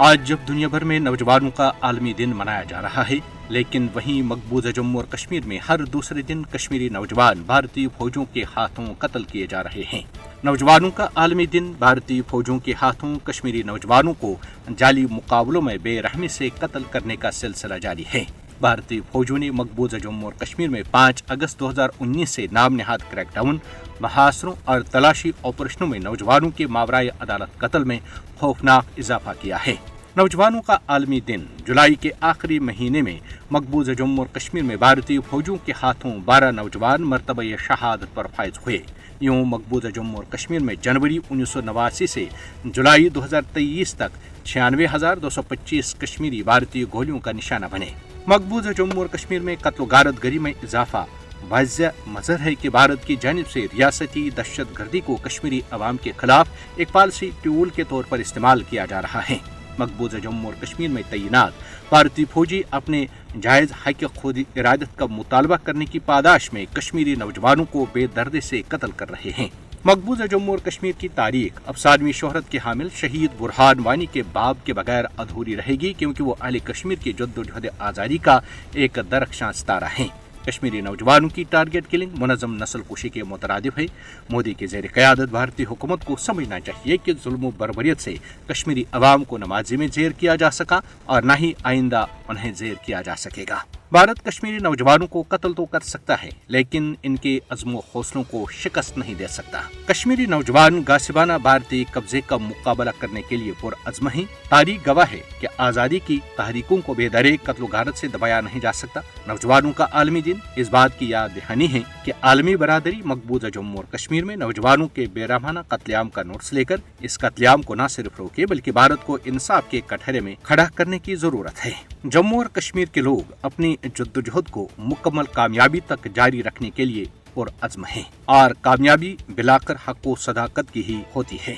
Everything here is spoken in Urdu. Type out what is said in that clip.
آج جب دنیا بھر میں نوجوانوں کا عالمی دن منایا جا رہا ہے، لیکن وہیں مقبوضہ جموں اور کشمیر میں ہر دوسرے دن کشمیری نوجوان بھارتی فوجوں کے ہاتھوں قتل کیے جا رہے ہیں۔ نوجوانوں کا عالمی دن بھارتی فوجوں کے ہاتھوں کشمیری نوجوانوں کو جعلی مقابلوں میں بے رحمی سے قتل کرنے کا سلسلہ جاری ہے۔ بھارتی فوجوں نے مقبوضہ جموں اور کشمیر میں 5 اگست 2019 سے نام نہاد کریک ڈاؤن، محاصروں اور تلاشی آپریشنوں میں نوجوانوں کے ماورائے عدالت قتل میں خوفناک اضافہ کیا ہے۔ نوجوانوں کا عالمی دن جولائی کے آخری مہینے میں مقبوضہ جموں اور کشمیر میں بھارتی فوجوں کے ہاتھوں 12 نوجوان مرتبہ شہادت پر فائز ہوئے۔ یوں مقبوضہ جموں اور کشمیر میں جنوری 1989 سے جولائی 2023 تک 96,225 کشمیری بھارتی گولیوں کا نشانہ بنے۔ مقبوضہ جموں اور کشمیر میں قتل و غارت گری میں اضافہ واضح مظہر ہے کہ بھارت کی جانب سے ریاستی دہشت گردی کو کشمیری عوام کے خلاف ایک پالسی ٹول کے طور پر استعمال کیا جا رہا ہے۔ مقبوضہ جموں اور کشمیر میں تعینات بھارتی فوجی اپنے جائز حق خود ارادت کا مطالبہ کرنے کی پاداش میں کشمیری نوجوانوں کو بے دردی سے قتل کر رہے ہیں۔ مقبوضہ جموں اور کشمیر کی تاریخ افسانوی شہرت کے حامل شہید برہان وانی کے باب کے بغیر ادھوری رہے گی، کیونکہ وہ اہل کشمیر کی جدوجہد آزادی کا ایک درخشاں ستارہ ہیں۔ کشمیری نوجوانوں کی ٹارگٹ کلنگ منظم نسل کشی کے مترادف ہے۔ مودی کے زیر قیادت بھارتی حکومت کو سمجھنا چاہیے کہ ظلم و بربریت سے کشمیری عوام کو نہ ماضی میں زیر کیا جا سکا اور نہ ہی آئندہ انہیں زیر کیا جا سکے گا۔ بھارت کشمیری نوجوانوں کو قتل تو کر سکتا ہے، لیکن ان کے عزم و حوصلوں کو شکست نہیں دے سکتا۔ کشمیری نوجوان غاصبانہ بھارتی قبضے کا مقابلہ کرنے کے لیے پرعزم ہیں۔ تاریخ گواہ ہے کہ آزادی کی تحریکوں کو بے دریغ قتل و غارت سے دبایا نہیں جا سکتا۔ نوجوانوں کا عالمی دن اس بات کی یاد دہانی ہے کہ عالمی برادری مقبوضہ جموں اور کشمیر میں نوجوانوں کے بے رحمانہ قتل عام کا نوٹس لے کر اس قتل عام کو نہ صرف روکے بلکہ بھارت کو انصاف کے کٹہرے میں کھڑا کرنے کی ضرورت ہے۔ جموں اور کشمیر کے لوگ اپنی جدوجہد کو مکمل کامیابی تک جاری رکھنے کے لیے پرعزم ہیں، اور کامیابی بلا کر حق و صداقت کی ہی ہوتی ہے۔